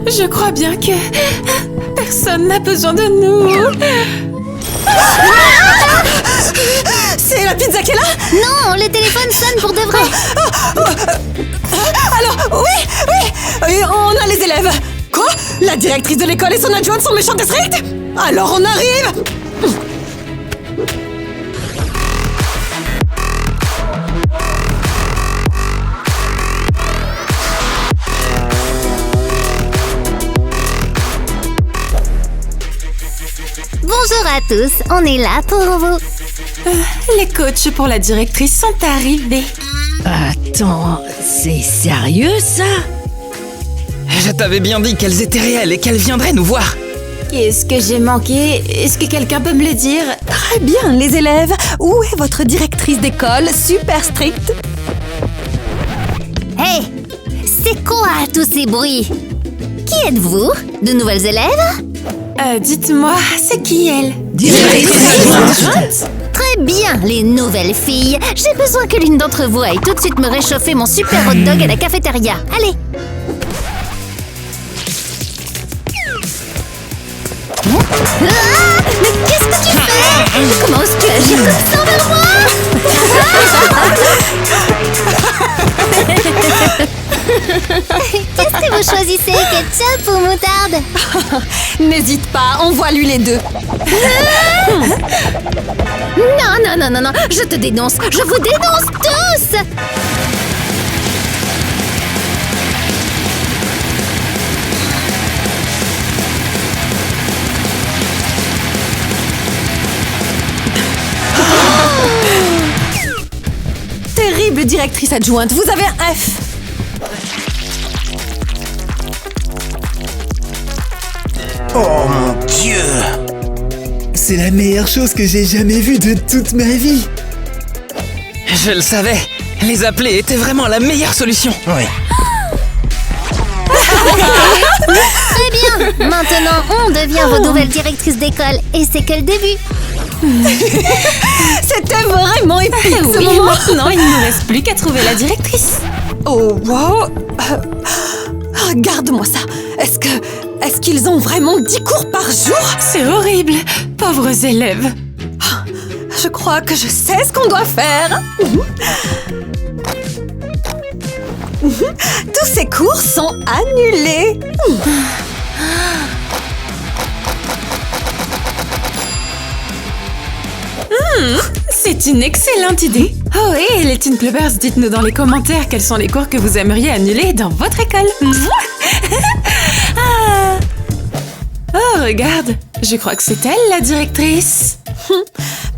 Je crois bien que personne n'a besoin de nous. C'est la pizza qui est là? Non, le téléphone sonne pour de vrai. Alors, oui, on a les élèves. Quoi? La directrice de l'école et son adjointe sont méchantes et strictes? Alors on arrive. Bonjour à tous, on est là pour vous. Les coachs pour la directrice sont arrivés. Attends, c'est sérieux ça? Je t'avais bien dit qu'elles étaient réelles et qu'elles viendraient nous voir. Qu'est-ce que j'ai manqué? Est-ce que quelqu'un peut me le dire? Très bien, les élèves. Où est votre directrice d'école super stricte? Hey, c'est quoi tous ces bruits? Qui êtes-vous? De nouvelles élèves? Dites-moi, c'est qui elle? Directrice. Très bien, les nouvelles filles. J'ai besoin que l'une d'entre vous aille tout de suite me réchauffer mon super hot dog à la cafétéria. Allez. Ah, mais qu'est-ce que tu fais? Comment oses-tu agir comme ça envers moi? Qu'est-ce que vous choisissez, ketchup ou moutarde? N'hésite pas, envoie-lui les deux. Non, je te dénonce. Je vous dénonce tous. Terrible directrice adjointe, vous avez un F. Oh mon Dieu! C'est la meilleure chose que j'ai jamais vue de toute ma vie! Je le savais. Les appeler était vraiment la meilleure solution. Oui. Très bien. Maintenant, on devient vos nouvelles directrices d'école. Et c'est que le début. C'était vraiment épique ce Oui, moment. maintenant il ne nous reste plus qu'à trouver la directrice. Oh, wow. Regarde-moi ça. Est-ce qu'ils ont vraiment 10 cours par jour? C'est horrible, pauvres élèves. Je crois que je sais ce qu'on doit faire. Tous ces cours sont annulés. C'est une excellente idée. Oh, et les Teen Clubbers, dites-nous dans les commentaires quels sont les cours que vous aimeriez annuler dans votre école. Ah. Oh, regarde, je crois que c'est elle la directrice.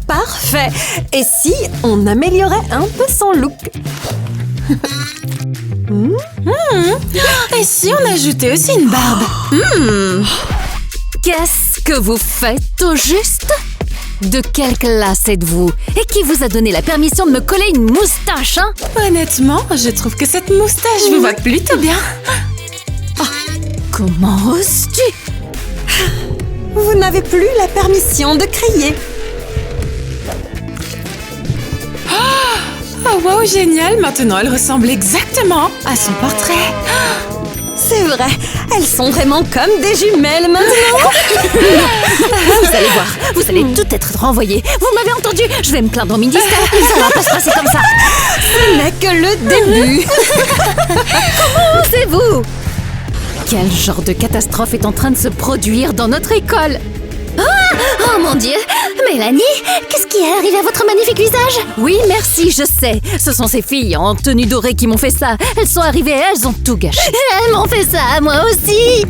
Parfait. Et si on améliorait un peu son look? Et si on ajoutait aussi une barbe? Qu'est-ce que vous faites au juste? De quelle classe êtes-vous? Et qui vous a donné la permission de me coller une moustache, hein? Honnêtement, je trouve que cette moustache vous va plutôt bien. Comment oses-tu? Vous n'avez plus la permission de crier. Oh wow, génial! Maintenant, elle ressemble exactement à son portrait. C'est vrai, elles sont vraiment comme des jumelles maintenant. Vous allez voir, vous allez tout être renvoyés. Vous m'avez entendu? Je vais me plaindre au ministère. Ça va pas se passer comme ça. Ce n'est que le début. Comment osez-vous? Quel genre de catastrophe est en train de se produire dans notre école? Oh mon Dieu! Mélanie, qu'est-ce qui est arrivé à votre magnifique visage? Oui, merci, je sais. Ce sont ces filles en tenue dorée qui m'ont fait ça. Elles sont arrivées et elles ont tout gâché. Elles m'ont fait ça à moi aussi!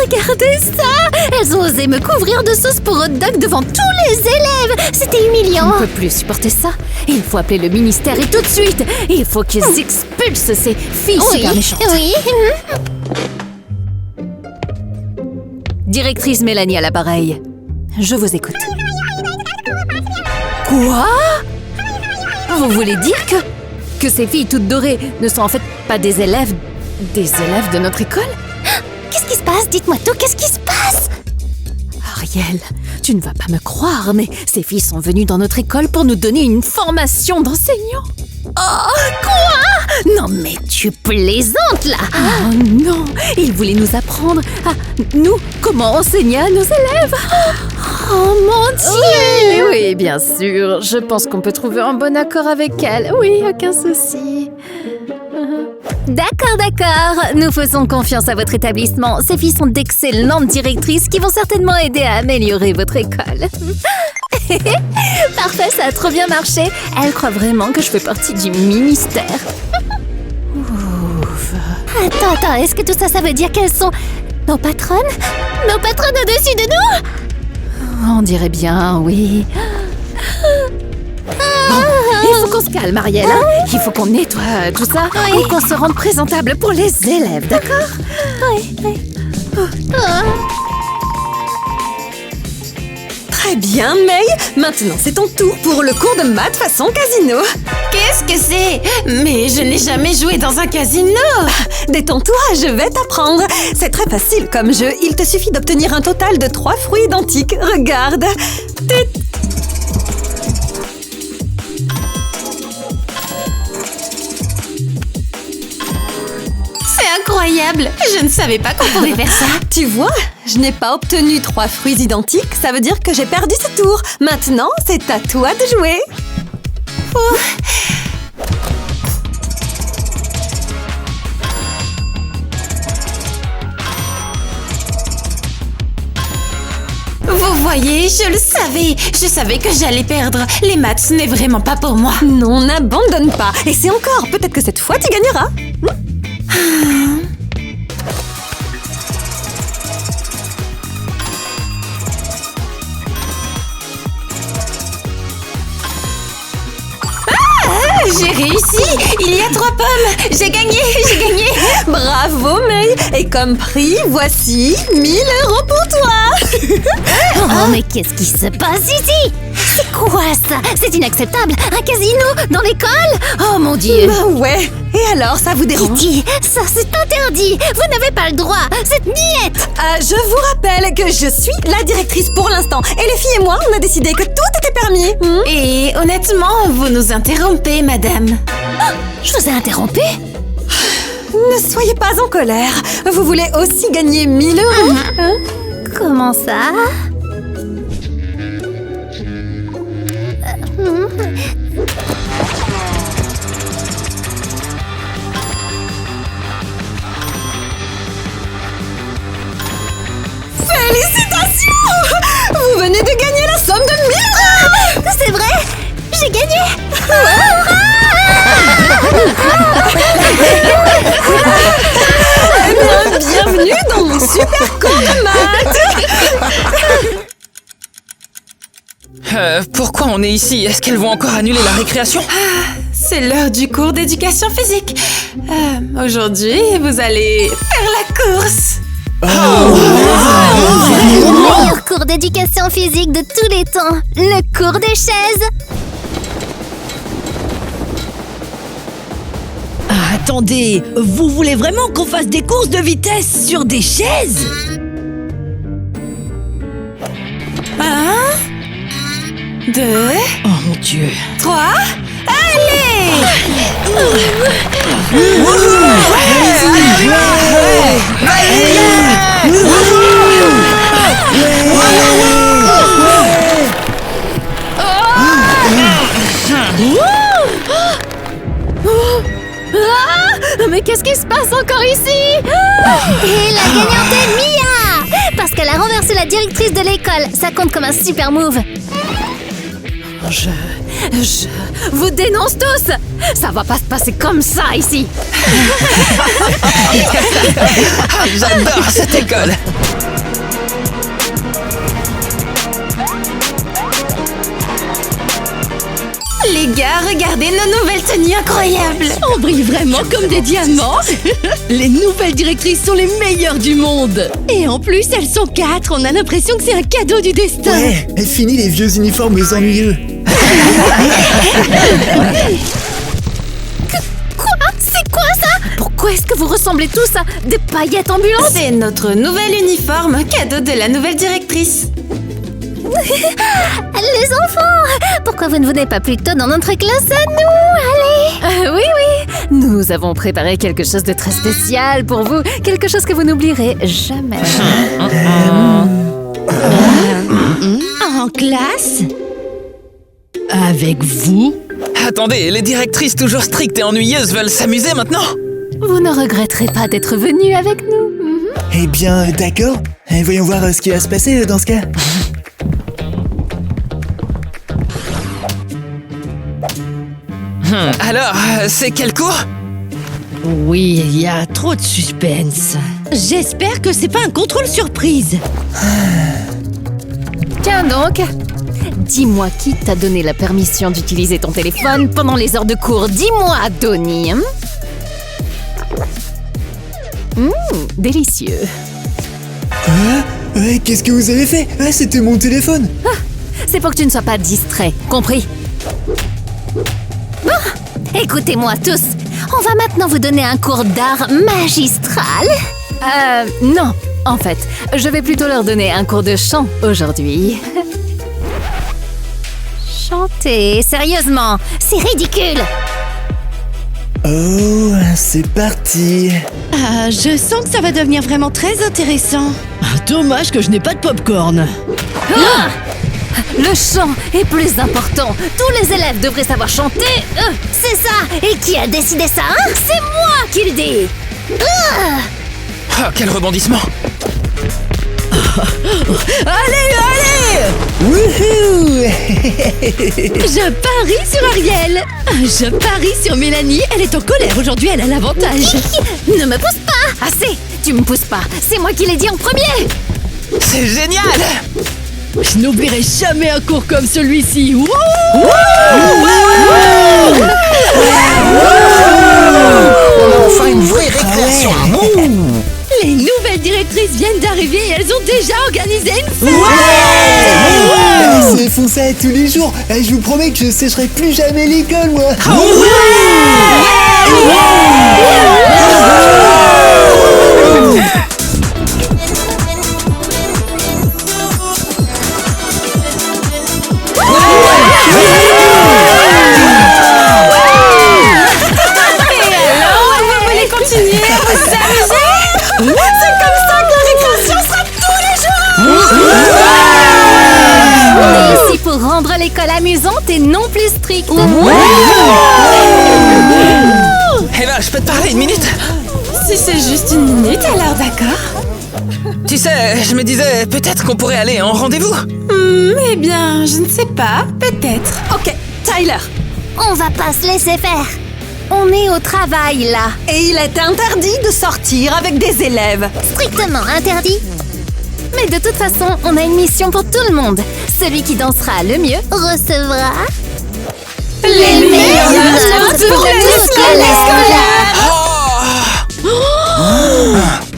Regardez ça! Elles ont osé me couvrir de sauce pour hot dog devant tous les élèves! C'était On humiliant! ne peut plus supporter ça. Il faut appeler le ministère et tout de suite. Il faut qu'ils expulsent ces filles super méchantes. Oui. Directrice Mélanie à l'appareil. Je vous écoute. Quoi? Vous voulez dire que ces filles toutes dorées ne sont en fait pas des élèves de notre école? Qu'est-ce qui se passe? Dites-moi tout, qu'est-ce qui se passe? Marielle, tu ne vas pas me croire, mais ces filles sont venues dans notre école pour nous donner une formation d'enseignant. Oh, quoi? Non mais tu plaisantes là. Oh non, ils voulaient nous apprendre à nous comment enseigner à nos élèves. Oh mon Dieu! Oui, bien sûr, je pense qu'on peut trouver un bon accord avec elle. Oui, aucun souci. D'accord, nous faisons confiance à votre établissement. Ces filles sont d'excellentes directrices qui vont certainement aider à améliorer votre école. Parfait, ça a trop bien marché. Elle croit vraiment que je fais partie du ministère. Ouf. Attends, est-ce que tout ça, ça veut dire qu'elles sont nos patronnes? Nos patronnes au-dessus de nous? On dirait bien, oui. Il faut qu'on se calme, Marielle. Il faut qu'on nettoie tout ça et qu'on se rende présentable pour les élèves, d'accord? Oui. Très bien, May. Maintenant, c'est ton tour pour le cours de maths façon casino. Qu'est-ce que c'est? Mais je n'ai jamais joué dans un casino. Détends-toi, je vais t'apprendre. C'est très facile comme jeu. Il te suffit d'obtenir un total de 3 fruits identiques. Regarde. C'est incroyable. Je ne savais pas qu'on pouvait faire ça. Tu vois, je n'ai pas obtenu 3 fruits identiques. Ça veut dire que j'ai perdu ce tour. Maintenant, c'est à toi de jouer. Vous voyez, je le savais. Je savais que j'allais perdre. Les maths, ce n'est vraiment pas pour moi. Non, n'abandonne pas. Et c'est encore. Peut-être que cette fois, tu gagneras. J'ai réussi. Il y a 3 pommes. J'ai gagné. Bravo, May. Et comme prix, voici 1 000 € pour toi. Oh, mais qu'est-ce qui se passe ici? C'est quoi ça? C'est inacceptable. Un casino dans l'école? Oh mon Dieu. Bah ouais. Et alors, ça vous dérange? Kitty, ça c'est interdit. Vous n'avez pas le droit. C'est niette. Je vous rappelle que je suis la directrice pour l'instant. Et les filles et moi, on a décidé que tout était permis. Et honnêtement, vous nous interrompez, madame. Je vous ai interrompu? Ne soyez pas en colère. Vous voulez aussi gagner 1 000 €? Comment ça? Félicitations! Vous venez de gagner la somme de 1 000 €! C'est vrai? J'ai gagné! Eh bien, bienvenue dans mon super cours de maths! Pourquoi on est ici? Est-ce qu'elles vont encore annuler la récréation? C'est l'heure du cours d'éducation physique. Aujourd'hui, vous allez faire la course. Le meilleur cours d'éducation physique de tous les temps, le cours des chaises. Attendez, vous voulez vraiment qu'on fasse des courses de vitesse sur des chaises? 1, 2, Oh mon Dieu. 3, allez! Mais qu'est-ce qui se passe encore ici? Et la gagnante est Mia! Parce qu'elle a renversé la directrice de l'école. Ça compte comme un super move. Je vous dénonce tous! Ça va pas se passer comme ça ici! J'adore cette école. Les gars, regardez nos nouvelles tenues incroyables. On brille vraiment comme des diamants. Les nouvelles directrices sont les meilleures du monde. Et en plus, elles sont 4. On a l'impression que c'est un cadeau du destin. Ouais, elle finit les vieux uniformes ennuyeux. Quoi? C'est quoi ça? Pourquoi quoi est-ce que vous ressemblez tous à des paillettes ambulantes? C'est notre nouvel uniforme, cadeau de la nouvelle directrice. Les enfants, pourquoi vous ne venez pas plus tôt dans notre classe à nous? Allez. Oui, oui. Nous avons préparé quelque chose de très spécial pour vous. Quelque chose que vous n'oublierez jamais. En classe? Avec vous? Attendez, les directrices toujours strictes et ennuyeuses veulent s'amuser maintenant? Vous ne regretterez pas d'être venu avec nous. Eh bien, d'accord. Voyons voir ce qui va se passer dans ce cas. Alors, c'est quel cours? Oui, il y a trop de suspense. J'espère que c'est pas un contrôle surprise. Tiens donc. Dis-moi qui t'a donné la permission d'utiliser ton téléphone pendant les heures de cours. Dis-moi, Donnie. Délicieux. Qu'est-ce que vous avez fait? C'était mon téléphone. C'est pour que tu ne sois pas distrait, compris? Écoutez-moi tous, on va maintenant vous donner un cours d'art magistral. Non. En fait, je vais plutôt leur donner un cours de chant aujourd'hui. Chanter, sérieusement, c'est ridicule. Oh, c'est parti. Ah, je sens que ça va devenir vraiment très intéressant. Dommage que je n'ai pas de popcorn. Le chant est plus important. Tous les élèves devraient savoir chanter. C'est ça. Et qui a décidé ça, hein? C'est moi qui le dis. Oh, quel rebondissement! Allez! Wouhou. Je parie sur Ariel. Je parie sur Mélanie. Elle est en colère aujourd'hui, elle a l'avantage. Ne me pousse pas. Assez. Tu me pousses pas. C'est moi qui l'ai dit en premier. C'est génial! Je n'oublierai jamais un cours comme celui-ci. Wouh! Enfin une vraie récréation. Les nouvelles directrices viennent d'arriver et elles ont déjà organisé une fête. C'est font ça tous les jours. Je vous promets que je sécherai plus jamais l'école, moi. Continuez à vous amuser. C'est comme ça que la récréation sera tous les jours. On est ici pour rendre l'école amusante et non plus stricte. Eh ben, je peux te parler une minute? Si c'est juste une minute, alors d'accord. Tu sais, je me disais, peut-être qu'on pourrait aller en rendez-vous. Eh bien, je ne sais pas. Peut-être. Ok, Tyler. On va pas se laisser faire. On est au travail, là. Et il est interdit de sortir avec des élèves. Strictement interdit. Mais de toute façon, on a une mission pour tout le monde. Celui qui dansera le mieux Recevra Les meilleurs notes pour l'année scolaire.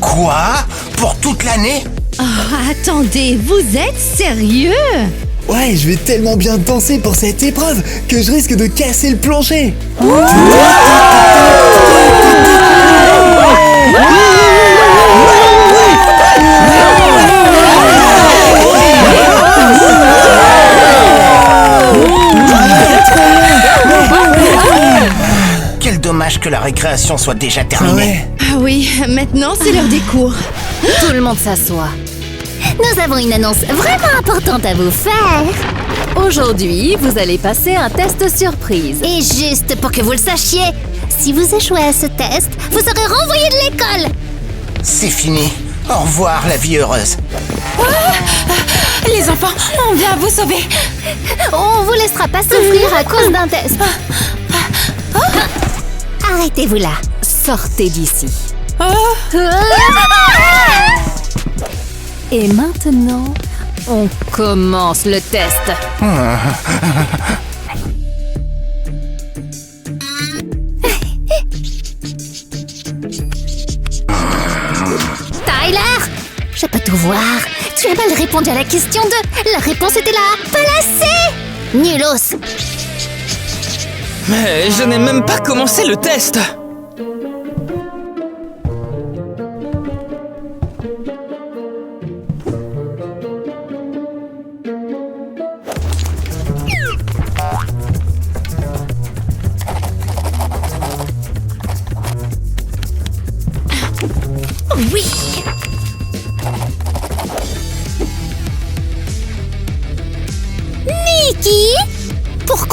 Quoi? Pour toute l'année? Attendez, vous êtes sérieux? Ouais, je vais tellement bien danser pour cette épreuve que je risque de casser le plancher. Quel dommage que la récréation soit déjà terminée. Ah oui, maintenant c'est l'heure des cours. Tout le monde s'assoit. Nous avons une annonce vraiment importante à vous faire. Aujourd'hui, vous allez passer un test surprise. Et juste pour que vous le sachiez, si vous échouez à ce test, vous serez renvoyé de l'école. C'est fini. Au revoir, la vie heureuse. Les enfants, on vient vous sauver. On vous laissera pas souffrir à cause d'un test. Arrêtez-vous là. Sortez d'ici. Oh, Et maintenant, on commence le test. Tyler, je peux tout voir. Tu as mal répondu à la question 2. La réponse était là, pas la C. Nulos. Mais je n'ai même pas commencé le test.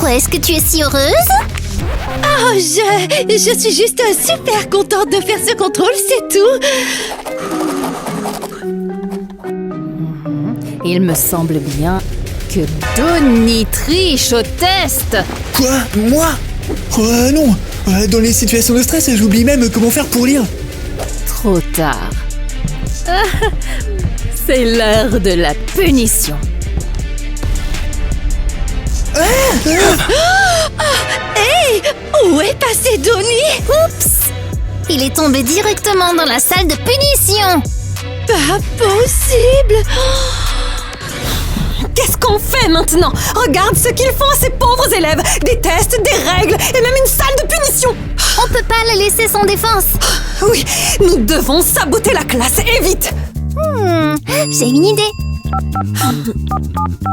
Pourquoi est-ce que tu es si heureuse? Oh, je suis juste super contente de faire ce contrôle, c'est tout. Il me semble bien que Donnie triche au test. Quoi? Moi? Non. Dans les situations de stress, j'oublie même comment faire pour lire. Trop tard. C'est l'heure de la punition. Hey! Où est passé Donnie? Oups! Il est tombé directement dans la salle de punition. Pas possible! Qu'est-ce qu'on fait maintenant? Regarde ce qu'ils font à ces pauvres élèves! Des tests, des règles et même une salle de punition! On peut pas la laisser sans défense. Oui, nous devons saboter la classe et vite! J'ai une idée.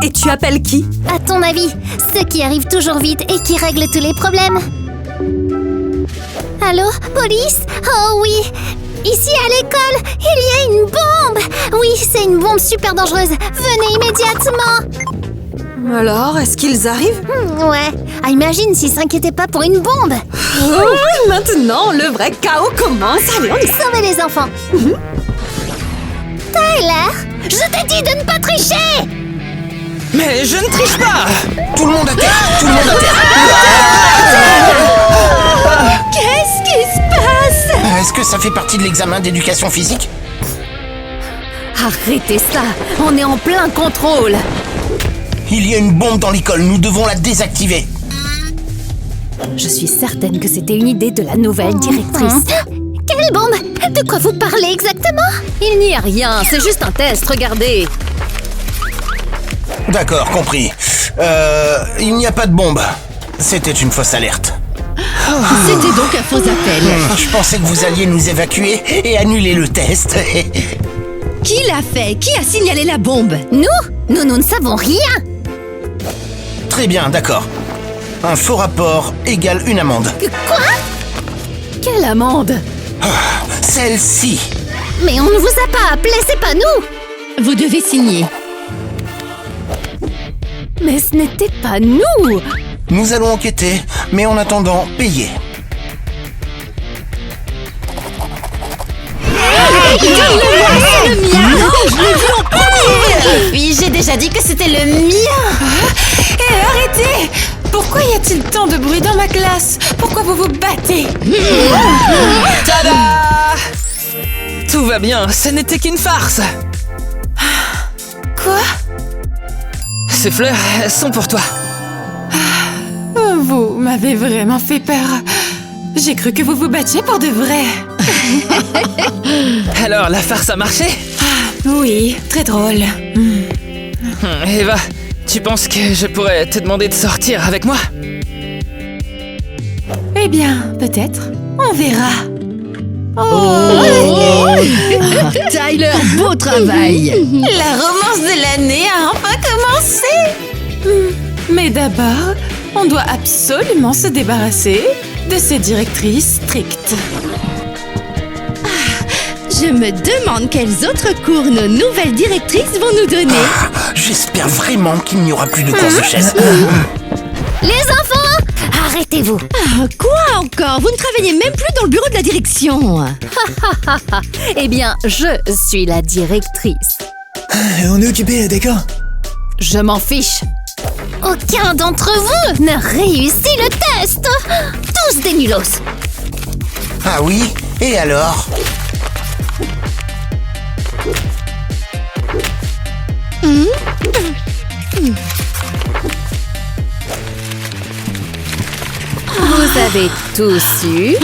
Et tu appelles qui? À ton avis, ceux qui arrivent toujours vite et qui règlent tous les problèmes. Allô, police? Oh oui! Ici à l'école, il y a une bombe! Oui, c'est une bombe super dangereuse. Venez immédiatement! Alors, est-ce qu'ils arrivent? Ouais. Ah, imagine s'ils s'inquiétaient pas pour une bombe! Oh, maintenant, le vrai chaos commence! Allez, on y va! Sauvez les enfants! Tyler! Je t'ai dit de ne pas tricher! Mais je ne triche pas! Tout le monde à terre! Tout le monde à terre! Qu'est-ce qui se passe? Est-ce que ça fait partie de l'examen d'éducation physique? Arrêtez ça. On est en plein contrôle. Il y a une bombe dans l'école, nous devons la désactiver. Je suis certaine que c'était une idée de la nouvelle directrice. Quelle bombe? De quoi vous parlez exactement? Il n'y a rien, c'est juste un test, regardez. D'accord, compris. Il n'y a pas de bombe. C'était une fausse alerte. C'était donc un faux appel. Je pensais que vous alliez nous évacuer et annuler le test. Qui l'a fait? Qui a signalé la bombe? Nous ne savons rien! Très bien, d'accord. Un faux rapport égale une amende. Quoi? Quelle amende? Celle-ci. Mais on ne vous a pas appelé, c'est pas nous! Vous devez signer. Mais ce n'était pas nous. Nous allons enquêter, mais en attendant, payer. Oui, j'ai déjà dit que c'était le mien. Hé, arrêtez! Pourquoi y a-t-il tant de bruit dans ma classe? Pourquoi vous vous battez? Tada! Tout va bien, ce n'était qu'une farce. Quoi? Ces fleurs, elles sont pour toi. Vous m'avez vraiment fait peur. J'ai cru que vous vous battiez pour de vrai. Alors, la farce a marché? Oui, très drôle. Eva, tu penses que je pourrais te demander de sortir avec moi? Eh bien, peut-être. On verra. Tyler, beau travail! La romance de l'année a enfin commencé. Mais d'abord, on doit absolument se débarrasser de ces directrices strictes. Je me demande quels autres cours nos nouvelles directrices vont nous donner. J'espère vraiment qu'il n'y aura plus de course de chaises. Les enfants! Arrêtez-vous! Quoi encore? Vous ne travaillez même plus dans le bureau de la direction. Eh bien, je suis la directrice. On est occupé, d'accord? Je m'en fiche. Aucun d'entre vous ne réussit le test! Tous des nulos! Ah oui? Et alors? Vous avez tous eu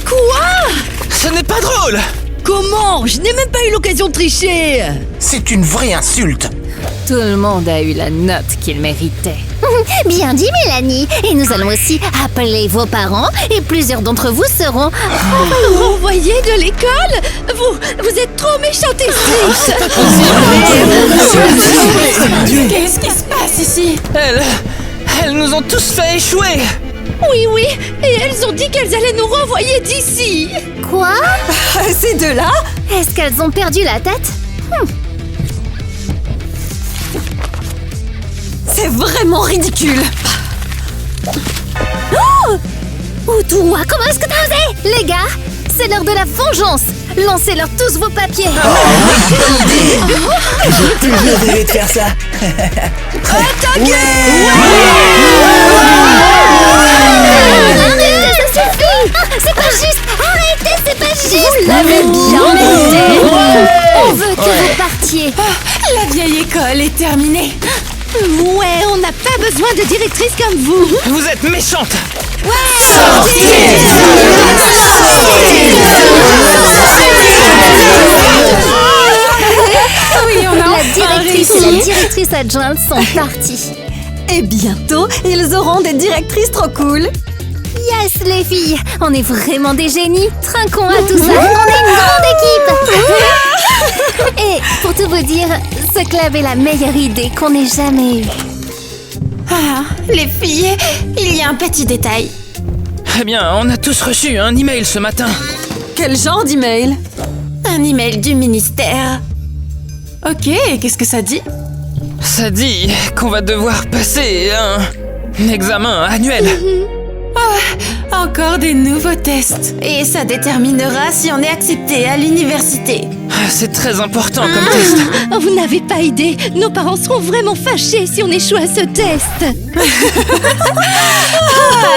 Quoi? Ce n'est pas drôle! Comment? Je n'ai même pas eu l'occasion de tricher. C'est une vraie insulte. Tout le monde a eu la note qu'il méritait. Bien dit, Mélanie! Et nous allons aussi appeler vos parents et plusieurs d'entre vous seront... Renvoyé de l'école? Vous êtes trop méchante et stricte. Qu'est-ce qui se passe ici? Elles nous ont tous fait échouer! Oui, et elles ont dit qu'elles allaient nous renvoyer d'ici. Quoi? Ces deux-là? Est-ce qu'elles ont perdu la tête? C'est vraiment ridicule. Ou toi, comment est-ce que t'as osé? Les gars, c'est l'heure de la vengeance. Lancez-leur tous vos papiers. J'ai toujours rêvé de faire ça. Arrêtez, ça suffit. C'est pas juste. Arrêtez, c'est pas juste. Vous l'avez bien mérité. On veut que vous partiez. La vieille école est terminée. Ouais, on n'a pas besoin de directrice comme vous. Vous êtes méchante. Oui, on a La enfin directrice et la réussi. directrice adjointe sont parties. Et bientôt, ils auront des directrices trop cool. Yes, les filles, on est vraiment des génies. Trinquons à tout ça. On est une grande équipe. Et pour tout vous dire, ce club est la meilleure idée qu'on ait jamais eue. Ah, les filles, il y a un petit détail. Eh bien, on a tous reçu un email ce matin. Quel genre d'email? Un email du ministère. Ok, qu'est-ce que ça dit? Ça dit qu'on va devoir passer un examen annuel. Encore des nouveaux tests. Et ça déterminera si on est accepté à l'université. C'est très important comme test. Oh, vous n'avez pas idée. Nos parents seront vraiment fâchés si on échoue à ce test.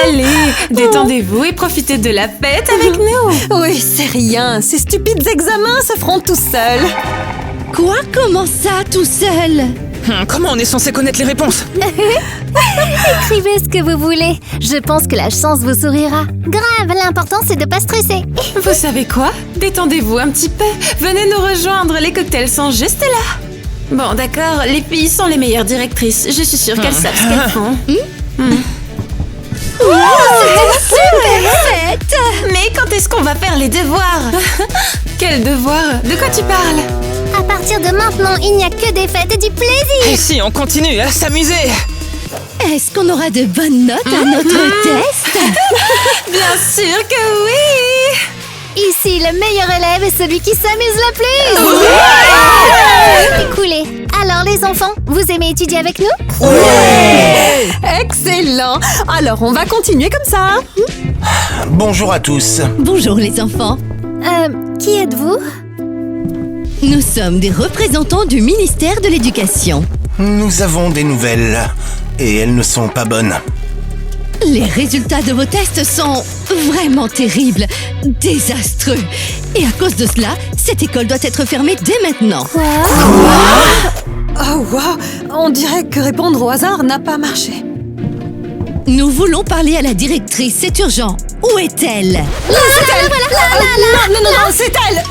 Allez, détendez-vous et profitez de la fête avec nous. Oui, c'est rien. Ces stupides examens se feront tout seuls. Quoi? Comment ça, tout seul? Comment on est censé connaître les réponses? Écrivez ce que vous voulez. Je pense que la chance vous sourira. Grave, l'important c'est de pas stresser. Vous savez quoi? Détendez-vous un petit peu. Venez nous rejoindre, les cocktails sont juste là. Bon, d'accord, les filles sont les meilleures directrices. Je suis sûre qu'elles savent ce qu'elles font. Mais quand est-ce qu'on va faire les devoirs? Quels devoirs? De quoi tu parles? À partir de maintenant, il n'y a que des fêtes et du plaisir. Et si on continue à s'amuser? Est-ce qu'on aura de bonnes notes à notre test? Bien sûr que oui! Ici, le meilleur élève est celui qui s'amuse le plus. Écoulez, alors les enfants, vous aimez étudier avec nous? Excellent. Alors, on va continuer comme ça. Bonjour à tous. Bonjour les enfants. Qui êtes-vous? Nous sommes des représentants du ministère de l'Éducation. Nous avons des nouvelles. Et elles ne sont pas bonnes. Les résultats de vos tests sont vraiment terribles, désastreux. Et à cause de cela, cette école doit être fermée dès maintenant. Oh, wow. On dirait que répondre au hasard n'a pas marché. Nous voulons parler à la directrice, c'est urgent. Où est-elle? Non, c'est elle.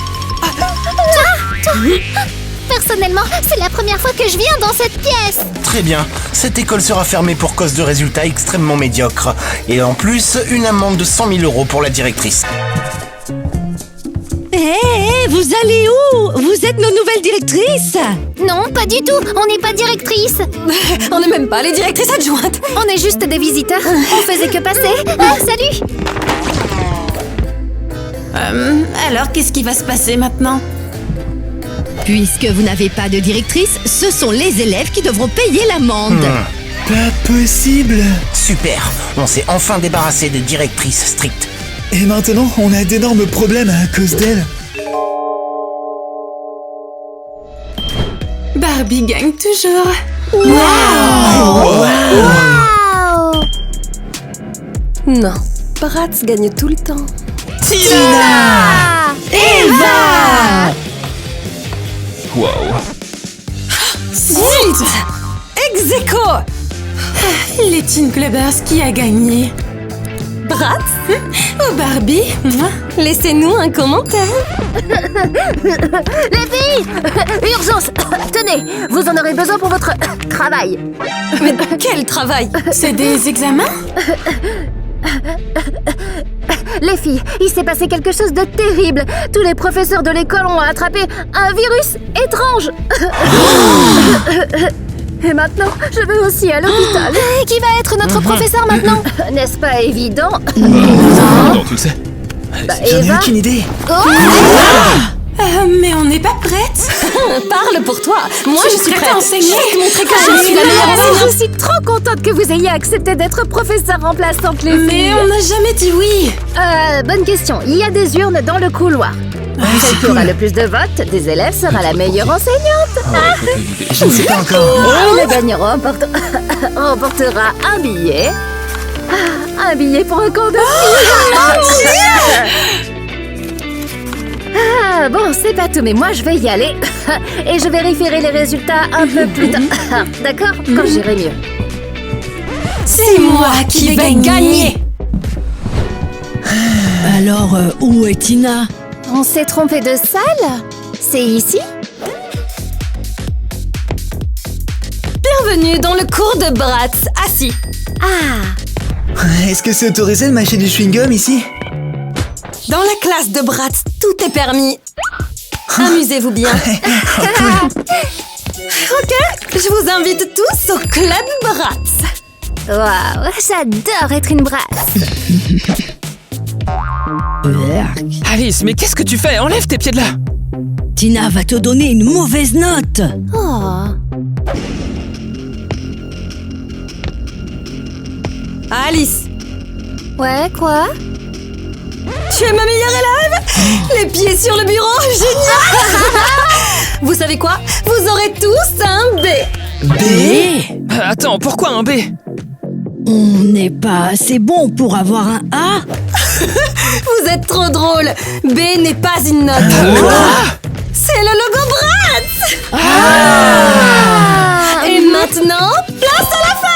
Personnellement, c'est la première fois que je viens dans cette pièce. Très bien. Cette école sera fermée pour cause de résultats extrêmement médiocres. Et en plus, une amende de 100 000 € pour la directrice. Hé, vous allez où? Vous êtes nos nouvelles directrices? Non, pas du tout. On n'est pas directrice. On n'est même pas les directrices adjointes. On est juste des visiteurs. On faisait que passer. Salut. Alors, qu'est-ce qui va se passer maintenant? Puisque vous n'avez pas de directrice, ce sont les élèves qui devront payer l'amende. Pas possible. Super. On s'est enfin débarrassé des directrices strictes. Et maintenant, on a d'énormes problèmes à cause d'elle. Barbie gagne toujours. Wow. Non, Bratz gagne tout le temps. Tina! Eva. Wow. Zut! Ex aequo! Les Teen Clubbers qui a gagné? Bratz, Oh Barbie? laissez-nous un commentaire. Les filles, urgence. Tenez, vous en aurez besoin pour votre travail. Mais quel travail! C'est des examens? Les filles, il s'est passé quelque chose de terrible. Tous les professeurs de l'école ont attrapé un virus étrange. Et maintenant, je vais aussi à l'hôpital. Qui va être notre professeur maintenant? N'est-ce pas évident? Non, tu le sais. Bah, J'en ai Eva. aucune idée. Mais on n'est pas prête. Parle pour toi. Moi, je suis prête à enseigner. Je vais te montrer que je suis la meilleure enseignante. Je suis trop contente que vous ayez accepté d'être professeur remplaçante, les Mais filles. on n'a jamais dit oui. Bonne question. Il y a des urnes dans le couloir. Celle qui aura le plus de votes des élèves sera la meilleure enseignante. Je ne sais pas encore. Et le gagnant remportera un billet. Un billet pour un cours de filles. Ah, bon, c'est pas tout, mais moi je vais y aller. Et je vérifierai les résultats un peu plus tard. D'accord? Quand j'irai mieux. C'est moi qui vais gagner. Alors, où est Tina? On s'est trompé de salle? C'est ici? Bienvenue dans le cours de Bratz. Assis. Ah, Est-ce que c'est autorisé de mâcher du chewing-gum ici? Dans la classe de Bratz, tout est permis. Amusez-vous bien. Ok, je vous invite tous au club Bratz. waouh, j'adore être une brasse. Alice, mais qu'est-ce que tu fais? Enlève tes pieds de là! Tina va te donner une mauvaise note. Oh. Alice, Ouais, quoi? tu es ma meilleure élève. Les pieds sur le bureau, génial. Vous savez quoi? Vous aurez tous un B. B? Attends, pourquoi un B? On n'est pas assez bon pour avoir un A. Vous êtes trop drôle. B n'est pas une note. C'est le logo Bratz. Et maintenant, place à la fête.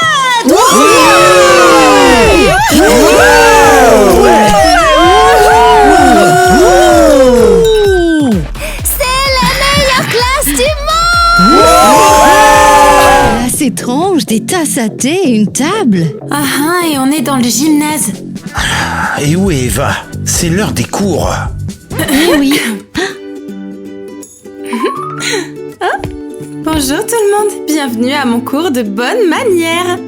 C'est la meilleure classe du monde! Là, c'est étrange, des tasses à thé et une table. Ah, et on est dans le gymnase. Et où est Eva? C'est l'heure des cours. Oui. Bonjour tout le monde, bienvenue à mon cours de bonne manière.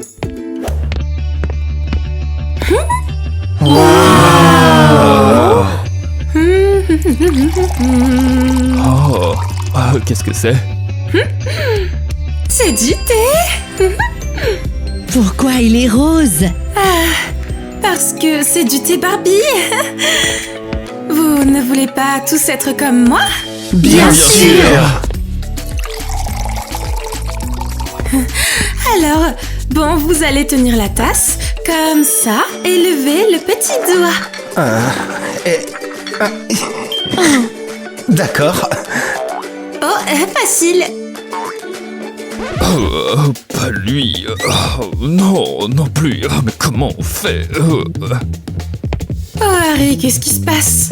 Oh, qu'est-ce que c'est? C'est du thé. Pourquoi il est rose? Parce que c'est du thé Barbie. Vous ne voulez pas tous être comme moi? Bien sûr. Alors, bon, vous allez tenir la tasse comme ça et lever le petit doigt. D'accord. Oh, facile. Oh, pas lui. Oh, non, non plus. Oh, mais comment on fait? Oh, Harry, qu'est-ce qui se passe?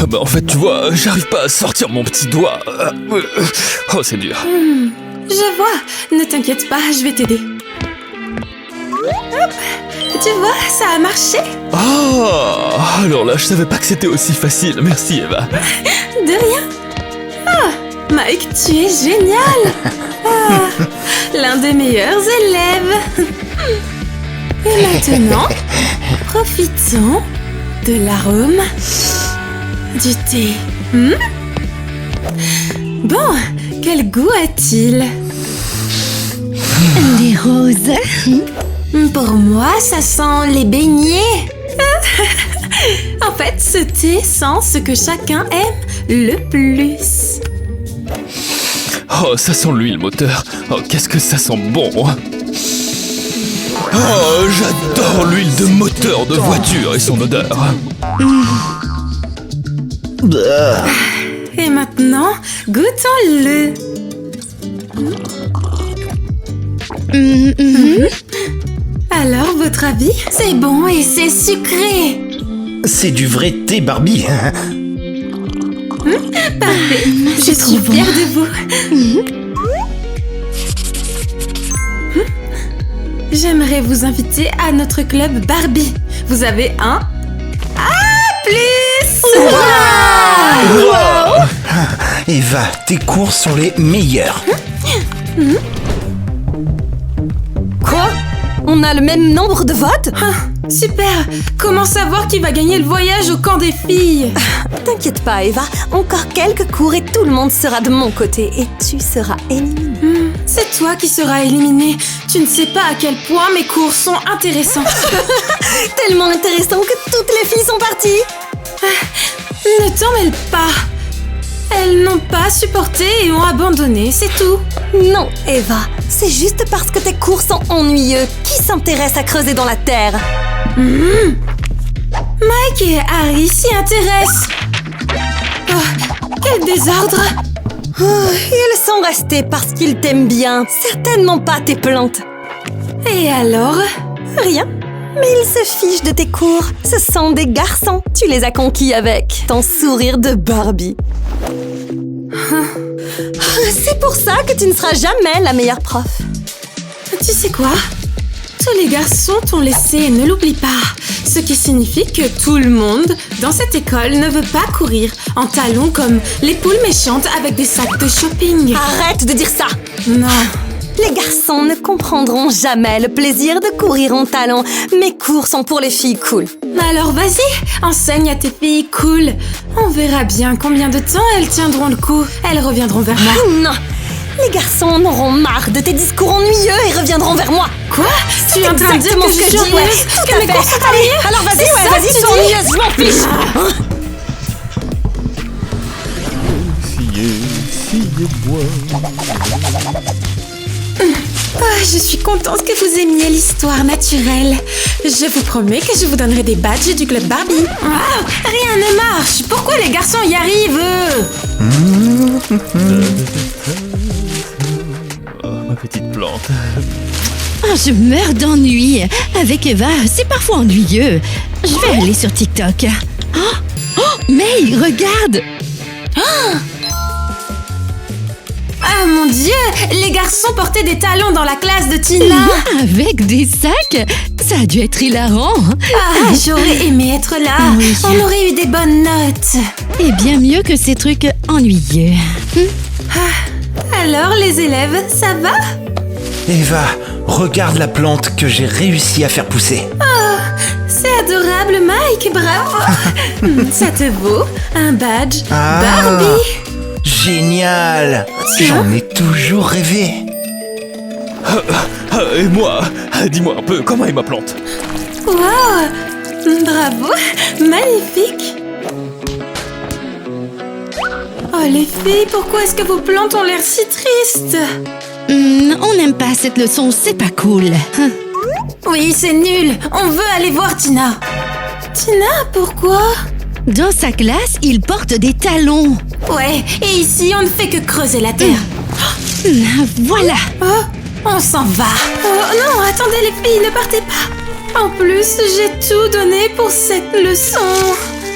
Bah, en fait, tu vois, j'arrive pas à sortir mon petit doigt. Oh, c'est dur. Je vois. Ne t'inquiète pas, je vais t'aider. Hop. Tu vois, ça a marché. Oh, alors là, je savais pas que c'était aussi facile. Merci, Eva. De rien. Ah, Mike, tu es génial. Ah, l'un des meilleurs élèves. Et maintenant, profitons de l'arôme du thé. Bon, quel goût a-t-il? Les roses. Pour moi, ça sent les beignets. En fait, ce thé sent ce que chacun aime le plus. Oh, ça sent l'huile moteur. Oh, qu'est-ce que ça sent bon. Oh, j'adore l'huile de moteur de voiture et son odeur. Et maintenant, goûtons-le. Alors, votre avis? C'est bon et c'est sucré. C'est du vrai thé Barbie. Parfait. Je suis fière de vous. J'aimerais vous inviter à notre club Barbie. Vous avez un A+. Eva, tes cours sont les meilleurs. Quoi? On a le même nombre de votes? Super! Comment savoir qui va gagner le voyage au camp des filles? T'inquiète pas, Eva. Encore quelques cours et tout le monde sera de mon côté. Et tu seras éliminée. C'est toi qui seras éliminée. Tu ne sais pas à quel point mes cours sont intéressants. Tellement intéressant que toutes les filles sont parties. Ne t'en mêle pas. Elles n'ont pas supporté et ont abandonné, c'est tout. Non, Eva. C'est juste parce que tes cours sont ennuyeux. Qui s'intéresse à creuser dans la terre? Mike et Harry s'y intéressent. Oh, quel désordre! Ils sont restés parce qu'ils t'aiment bien. Certainement pas tes plantes. Et alors? Rien. Mais ils se fichent de tes cours. Ce sont des garçons. Tu les as conquis avec ton sourire de Barbie. C'est pour ça que tu ne seras jamais la meilleure prof. Tu sais quoi? Tous les garçons t'ont laissé, ne l'oublie pas. Ce qui signifie que tout le monde dans cette école ne veut pas courir en talons comme les poules méchantes avec des sacs de shopping. Arrête de dire ça! Non. Les garçons ne comprendront jamais le plaisir de courir en talons. Mes cours sont pour les filles cool. Alors vas-y, enseigne à tes filles cool. On verra bien combien de temps elles tiendront le coup. Elles reviendront vers moi. Non! Les garçons en auront marre de tes discours ennuyeux et reviendront vers moi. Quoi? Tu es en train de dire que je suis ennuyeuse? Que mes cours sont ennuyeux? Alors vas-y, sois ennuyeuse, je m'en fiche. Je suis contente que vous aimiez l'histoire naturelle. Je vous promets que je vous donnerai des badges du club Barbie. Rien ne marche. Pourquoi les garçons y arrivent, eux? Oh, ma petite plante. Je meurs d'ennui. Avec Eva, c'est parfois ennuyeux. Je vais aller sur TikTok. May, regarde! Ah mon Dieu! Les garçons portaient des talons dans la classe de Tina. Avec des sacs? Ça a dû être hilarant. J'aurais aimé être là. Oui. On aurait eu des bonnes notes. Et bien mieux que ces trucs ennuyeux. Alors les élèves, ça va? Eva, regarde la plante que j'ai réussi à faire pousser. C'est adorable, Mike, bravo. Ça te vaut un badge Ah. Barbie. Génial! J'en ai toujours rêvé. Et moi, dis-moi un peu, comment est ma plante? Wow, bravo, magnifique. Oh les filles, pourquoi est-ce que vos plantes ont l'air si tristes? On n'aime pas cette leçon, c'est pas cool. Oui, c'est nul. On veut aller voir Tina. Tina, pourquoi? Dans sa classe, il porte des talons. Ouais, et ici, on ne fait que creuser la terre. Voilà. Oh, on s'en va. Oh non, attendez les filles, ne partez pas. En plus, j'ai tout donné pour cette leçon.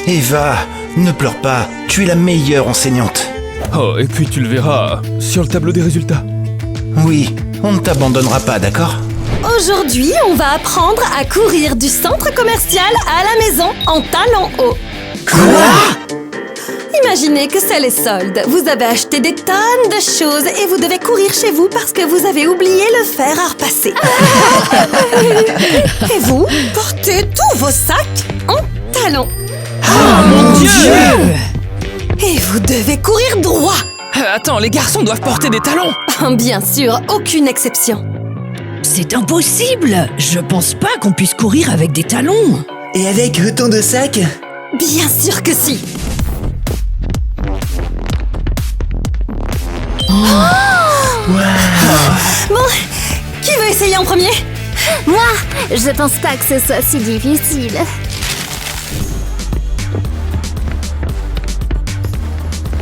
Eva, ne pleure pas. Tu es la meilleure enseignante. Oh, et puis tu le verras sur le tableau des résultats. Oui, on ne t'abandonnera pas, d'accord? Aujourd'hui, on va apprendre à courir du centre commercial à la maison en talons hauts. Imaginez que c'est les soldes. Vous avez acheté des tonnes de choses et vous devez courir chez vous parce que vous avez oublié le fer à repasser. Et vous portez tous vos sacs en talons. Oh mon Dieu! Et vous devez courir droit. Attends, les garçons doivent porter des talons. Bien sûr, aucune exception. C'est impossible. Je pense pas qu'on puisse courir avec des talons. Et avec autant de sacs? Bien sûr que si. Bon, qui veut essayer en premier? Moi, je pense pas que ce soit si difficile.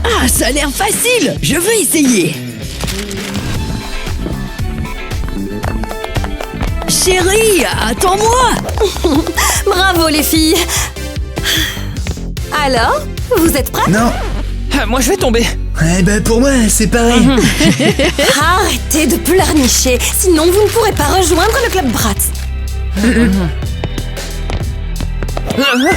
Ah, ça a l'air facile. Je veux essayer. Chérie, attends-moi. Bravo les filles. Alors, vous êtes prêts? Non. Moi, je vais tomber. Eh ben pour moi, c'est pareil. Arrêtez de pleurnicher, sinon vous ne pourrez pas rejoindre le club Bratz. Oula.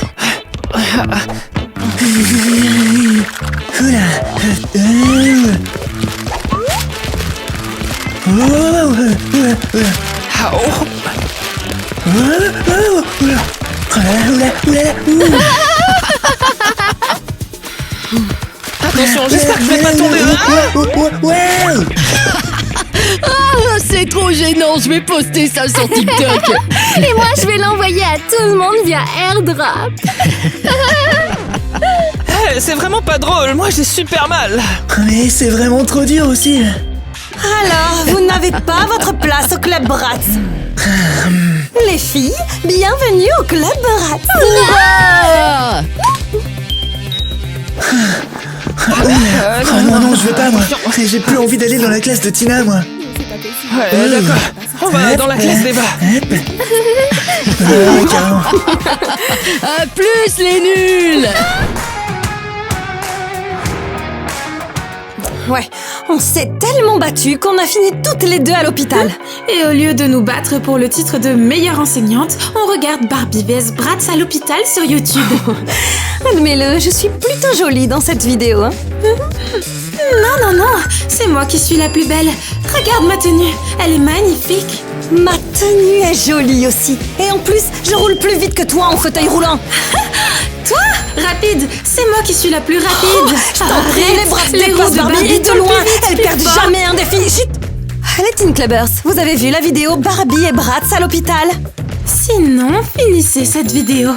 Ah, oh. attention, j'espère que je vais pas tomber. Ouais. Ah, c'est trop gênant, je vais poster ça sur TikTok. Et moi, je vais l'envoyer à tout le monde via AirDrop. Hey, c'est vraiment pas drôle, moi j'ai super mal. Mais c'est vraiment trop dur aussi. Alors, vous n'avez pas votre place au Club Bratz. Les filles, bienvenue au Club Bratz. Ah, Non, je veux pas, moi. J'ai plus envie d'aller dans la classe de Tina, moi. Ouais, d'accord. On va dans la classe d'Eva. Carrément. à plus les nuls. Ouais, on s'est tellement battus qu'on a fini toutes les deux à l'hôpital. Et au lieu de nous battre pour le titre de meilleure enseignante, on regarde Barbie vs Bratz à l'hôpital sur YouTube. Admets-le, je suis plutôt jolie dans cette vidéo. Hein. Non, c'est moi qui suis la plus belle. Regarde ma tenue, elle est magnifique. Ma tenue est jolie aussi. Et en plus, je roule plus vite que toi en fauteuil roulant. Toi, rapide, c'est moi qui suis la plus rapide. Je t'en prie, les bras dépassent Barbie et de loin. Elles perdent jamais un défi. Chut. Les Teen Clubbers, vous avez vu la vidéo Barbie et Bratz à l'hôpital? Sinon, finissez cette vidéo.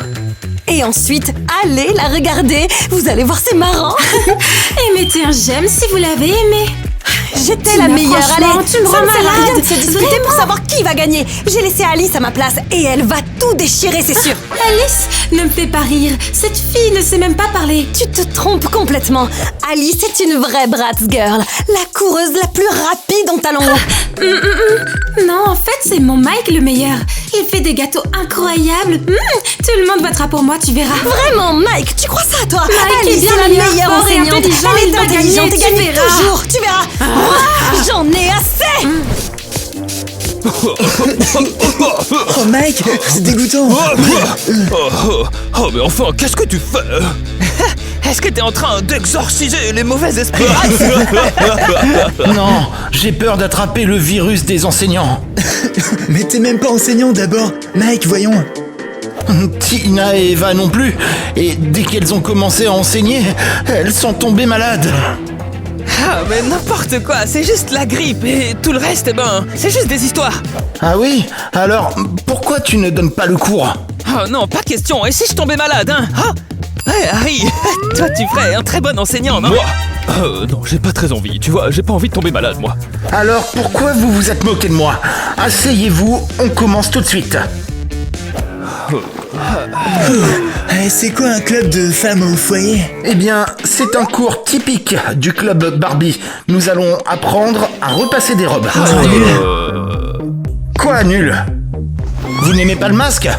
Et ensuite, allez la regarder. Vous allez voir, c'est marrant. Et mettez un j'aime si vous l'avez aimé. J'étais Tina, la meilleure. franchement, Allez, tu me ça rends ne sert à rien malade. de se disputer pour savoir qui va gagner. J'ai laissé Alice à ma place et elle va tout déchirer, c'est sûr. Alice, ne me fais pas rire. Cette fille ne sait même pas parler. Tu te trompes complètement. Alice est une vraie Bratz girl, la coureuse la plus rapide en talons hauts. Non, en fait, c'est mon Mike le meilleur. Il fait des gâteaux incroyables. Tout le monde votera pour moi, tu verras. Vraiment, Mike, tu crois ça, toi? Mike est Alice bien est la meilleur, meilleure fort et enseignante. intelligent, Elle il est va intelligente gagner, et gagne tu verras. toujours, tu verras. J'en ai assez. Oh, Mike, c'est dégoûtant. Oh, mais enfin, qu'est-ce que tu fais? Est-ce que t'es en train d'exorciser les mauvais esprits? Non, j'ai peur d'attraper le virus des enseignants. Mais t'es même pas enseignant d'abord. Mike, voyons. Tina et Eva non plus. Et dès qu'elles ont commencé à enseigner, elles sont tombées malades. Ah, mais n'importe quoi, c'est juste la grippe et tout le reste, c'est juste des histoires. Ah oui? Alors, pourquoi tu ne donnes pas le cours? Oh non, pas question, et si je tombais malade, hein? Ouais, Harry, toi tu ferais un très bon enseignant, non? Moi non, j'ai pas très envie, tu vois, j'ai pas envie de tomber malade, moi. Alors, pourquoi vous vous êtes moqué de moi? Asseyez-vous, on commence tout de suite. C'est quoi un club de femmes au foyer? Eh bien, c'est un cours typique du club Barbie. Nous allons apprendre à repasser des robes. Quoi, nul? Vous n'aimez pas le masque?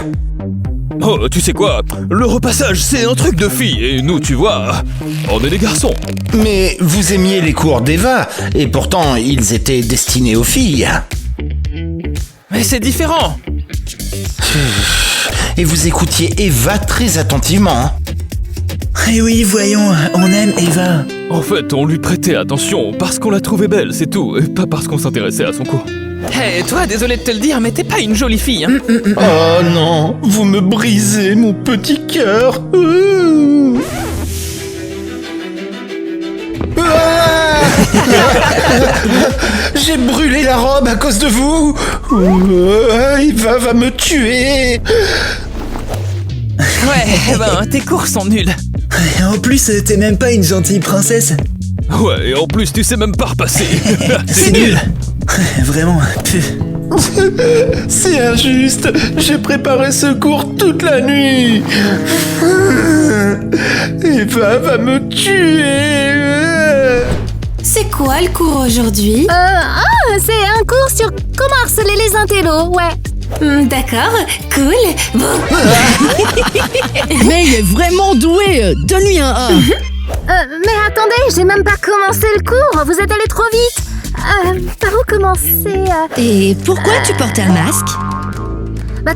Oh, tu sais quoi? Le repassage, c'est un truc de filles, et nous, tu vois, on est des garçons. Mais vous aimiez les cours d'Eva, et pourtant, ils étaient destinés aux filles. Mais c'est différent. Et vous écoutiez Eva très attentivement. Eh oui, voyons, on aime Eva. En fait, on lui prêtait attention parce qu'on la trouvait belle, c'est tout, et pas parce qu'on s'intéressait à son cours. Hey, toi, désolé de te le dire, mais t'es pas une jolie fille, hein? Oh non, vous me brisez mon petit cœur. J'ai brûlé la robe à cause de vous. Eva va me tuer. Ouais, tes cours sont nuls. Et en plus, t'es même pas une gentille princesse. Ouais, et en plus, tu sais même pas repasser. C'est nul. Vraiment. C'est injuste. J'ai préparé ce cours toute la nuit. Eva va me tuer. C'est quoi le cours aujourd'hui? C'est un cours sur comment harceler les intellos, ouais. D'accord, cool. Bon. Mais il est vraiment doué. Donne-lui un A. Mais attendez, j'ai même pas commencé le cours, vous êtes allé trop vite. Par où commencer? Et pourquoi tu portes un masque?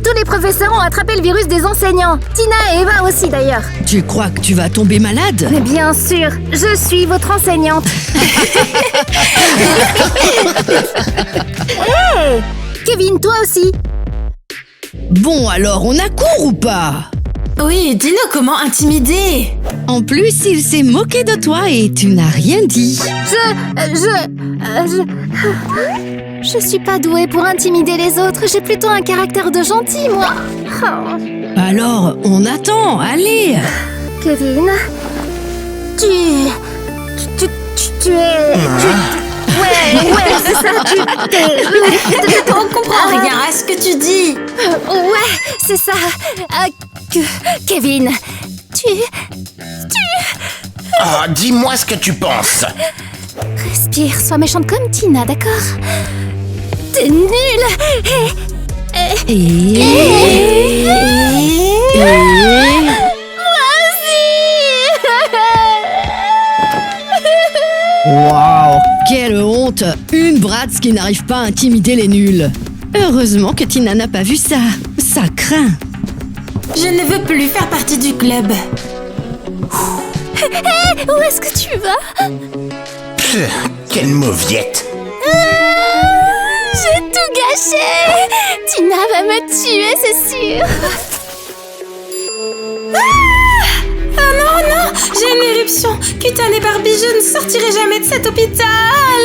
Tous les professeurs ont attrapé le virus des enseignants. Tina et Eva aussi d'ailleurs. Tu crois que tu vas tomber malade? Mais bien sûr, je suis votre enseignante. Kevin, toi aussi. Bon, alors on a cours ou pas? Oui, dis-nous comment intimider. En plus, il s'est moqué de toi et tu n'as rien dit. Je suis pas douée pour intimider les autres. J'ai plutôt un caractère de gentil, moi. Oh. Alors, on attend, allez. Kevin, tu es... Ouais, c'est ça, On comprend rien à ce que tu dis. Ouais, c'est ça. Kevin, Oh, dis-moi ce que tu penses. respire, sois méchante comme Tina, d'accord? T'es nulle. Waouh, quelle honte! Une Bratz qui n'arrive pas à intimider les nuls. Heureusement que Tina n'a pas vu ça. Ça craint. Je ne veux plus faire partie du club. Où est-ce que tu vas? Quelle mauviette. J'ai tout gâché. Tina va me tuer, c'est sûr. Ah non, j'ai une éruption. Cutanée Barbie, je ne sortirai jamais de cet hôpital.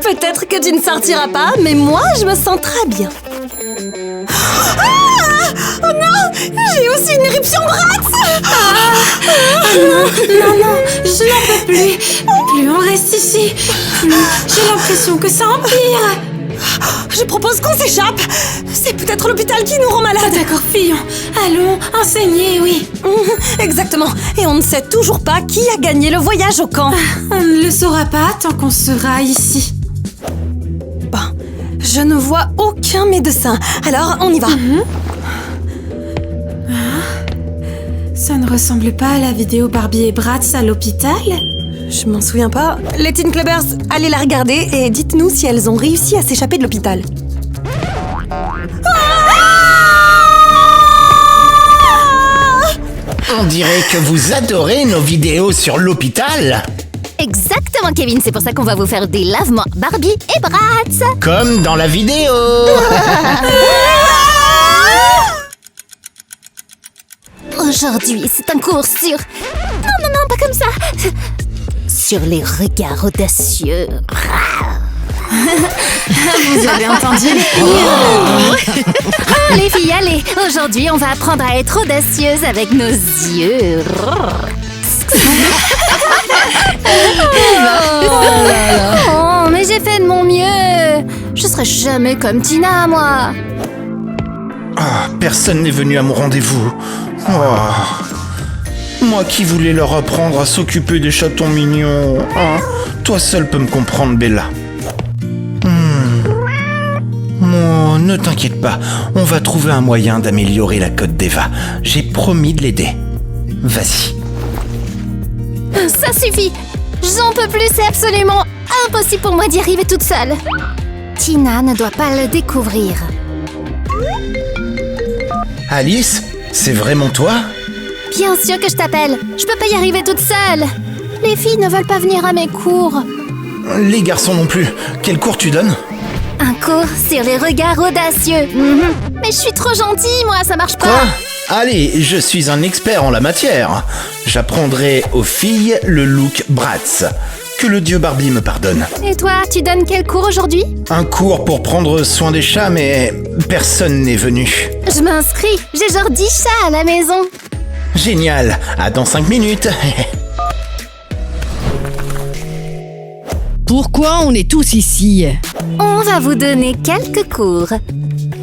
Peut-être que tu ne sortiras pas, mais moi, je me sens très bien. Oh non! J'ai aussi une éruption Bratz! Non, je n'en peux plus. Plus on reste ici, plus j'ai l'impression que ça empire. Je propose qu'on s'échappe. C'est peut-être l'hôpital qui nous rend malades. D'accord, fillons. Allons, enseigner, oui. Exactement. Et on ne sait toujours pas qui a gagné le voyage au camp. On ne le saura pas tant qu'on sera ici. Bon, je ne vois aucun médecin. Alors, on y va. Ça ne ressemble pas à la vidéo Barbie et Bratz à l'hôpital. Je m'en souviens pas. Les Teen Clubbers, allez la regarder et dites-nous si elles ont réussi à s'échapper de l'hôpital. On dirait que vous adorez nos vidéos sur l'hôpital. Exactement, Kevin. C'est pour ça qu'on va vous faire des lavements Barbie et Bratz. Comme dans la vidéo. Aujourd'hui, c'est un cours sur... Non, pas comme ça. Sur les regards audacieux. Vous avez entendu les filles? Les filles, allez. Aujourd'hui, on va apprendre à être audacieuses avec nos yeux. Oh, mais j'ai fait de mon mieux. Je serai jamais comme Tina, moi. Ah, personne n'est venu à mon rendez-vous. Oh. Moi qui voulais leur apprendre à s'occuper des chatons mignons. Hein? Toi seul peux me comprendre, Bella. Oh, ne t'inquiète pas, on va trouver un moyen d'améliorer la cote d'Eva. J'ai promis de l'aider. Vas-y. Ça suffit. J'en peux plus, c'est absolument impossible pour moi d'y arriver toute seule. Tina ne doit pas le découvrir. Alice, c'est vraiment toi? Bien sûr que je t'appelle. Je peux pas y arriver toute seule. Les filles ne veulent pas venir à mes cours. Les garçons non plus. Quel cours tu donnes? Un cours sur les regards audacieux. Mais je suis trop gentille, moi, ça marche pas. Quoi? Allez, je suis un expert en la matière. J'apprendrai aux filles le look Bratz. Que le dieu Barbie me pardonne. Et toi, tu donnes quel cours aujourd'hui? Un cours pour prendre soin des chats, mais personne n'est venu. Je m'inscris. J'ai genre 10 chats à la maison. Génial. À dans 5 minutes. Pourquoi on est tous ici? On va vous donner quelques cours.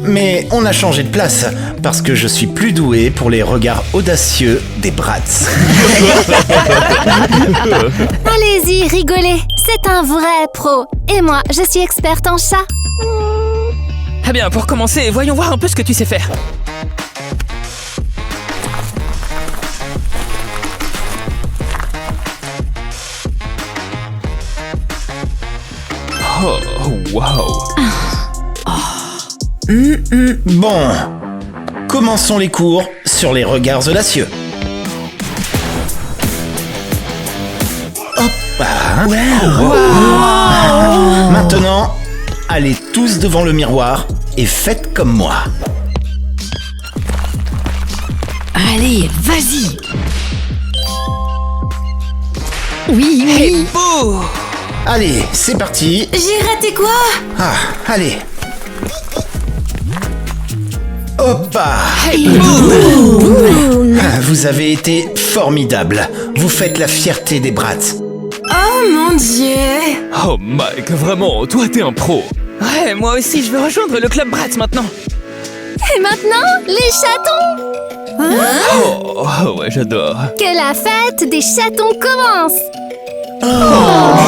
Mais on a changé de place, parce que je suis plus doué pour les regards audacieux des Bratz. Allez-y, rigolez. C'est un vrai pro. Et moi, je suis experte en chat. Eh bien, pour commencer, voyons voir un peu ce que tu sais faire. Oh, waouh. Bon, commençons les cours sur les regards audacieux. Hop. Maintenant, allez tous devant le miroir et faites comme moi. Allez, vas-y. Oui, oui. Oh. Allez, c'est parti. J'ai raté quoi? Ah, allez. Hoppa. Ah, vous avez été formidable. Vous faites la fierté des Bratz. Oh mon Dieu! Oh Mike, vraiment, toi t'es un pro. Ouais, moi aussi, je veux rejoindre le club Bratz maintenant. Et maintenant, les chatons! Oh ouais, j'adore. Que la fête des chatons commence! Elle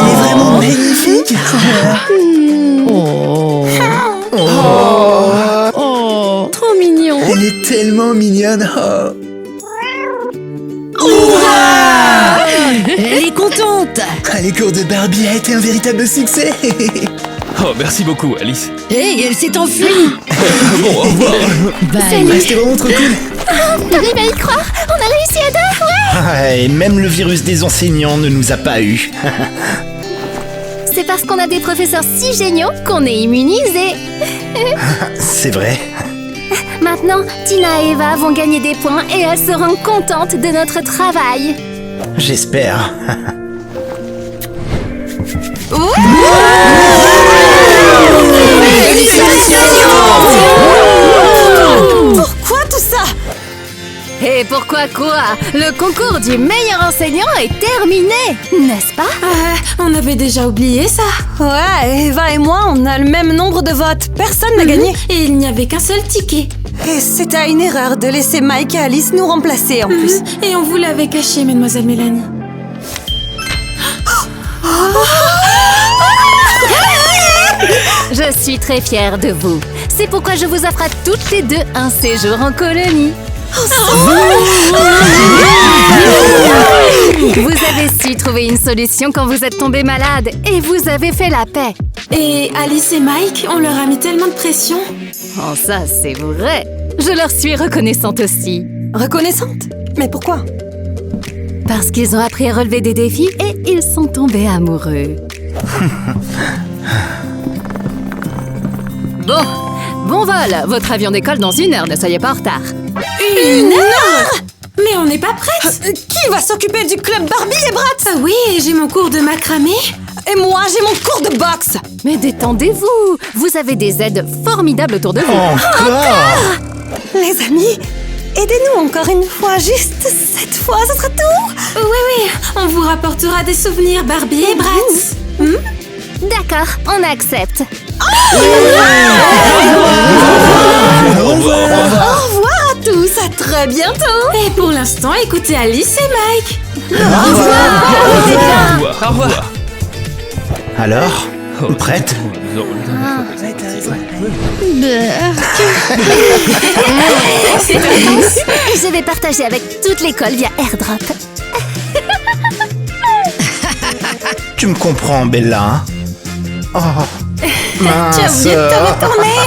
est vraiment magnifique. Trop mignon. Elle est tellement mignonne. Oh. Elle est contente. Les cours de Barbie a été un véritable succès. Oh, merci beaucoup, Alice. Hey, elle s'est enfuie. Bon, au revoir. Bye. C'était vraiment trop cool. T'arrives à y croire? On a réussi à deux, ouais! Ah, et même le virus des enseignants ne nous a pas eu. C'est parce qu'on a des professeurs si géniaux qu'on est immunisés. C'est vrai. Maintenant, Tina et Eva vont gagner des points et elles seront contentes de notre travail. J'espère. Pourquoi tout ça? Et pourquoi quoi? Le concours du meilleur enseignant est terminé, n'est-ce pas? On avait déjà oublié ça. Ouais, Eva et moi, on a le même nombre de votes. Personne n'a gagné. Et il n'y avait qu'un seul ticket. Et c'était une erreur de laisser Mike et Alice nous remplacer en plus. Et on vous l'avait caché, mademoiselle Mélanie. Je suis très fière de vous. C'est pourquoi je vous offre à toutes les deux un séjour en colonie. Vous avez su trouver une solution quand vous êtes tombés malades et vous avez fait la paix. Et Alice et Mike, on leur a mis tellement de pression. Oh, ça, c'est vrai. Je leur suis reconnaissante aussi. Reconnaissante? Mais pourquoi? Parce qu'ils ont appris à relever des défis et ils sont tombés amoureux. Bon vol. Votre avion décolle dans 1 heure, ne soyez pas en retard. Une heure? Mais on n'est pas prête. Qui va s'occuper du club Barbie et Bratz? Ah oui, et j'ai mon cours de macramé. Et moi, j'ai mon cours de boxe. Mais détendez-vous. Vous avez des aides formidables autour de vous. Encore. Les amis, aidez-nous encore une fois, juste cette fois, ça sera tout. Oui, on vous rapportera des souvenirs Barbie et Bratz. D'accord, on accepte. Au revoir à tous, à très bientôt. Et pour l'instant, écoutez Alice et Mike. Au revoir. Alors, prête? Je vais partager avec toute l'école via AirDrop. Tu me comprends, Bella, hein? Oh, Tu as mince. oublié de te retourner.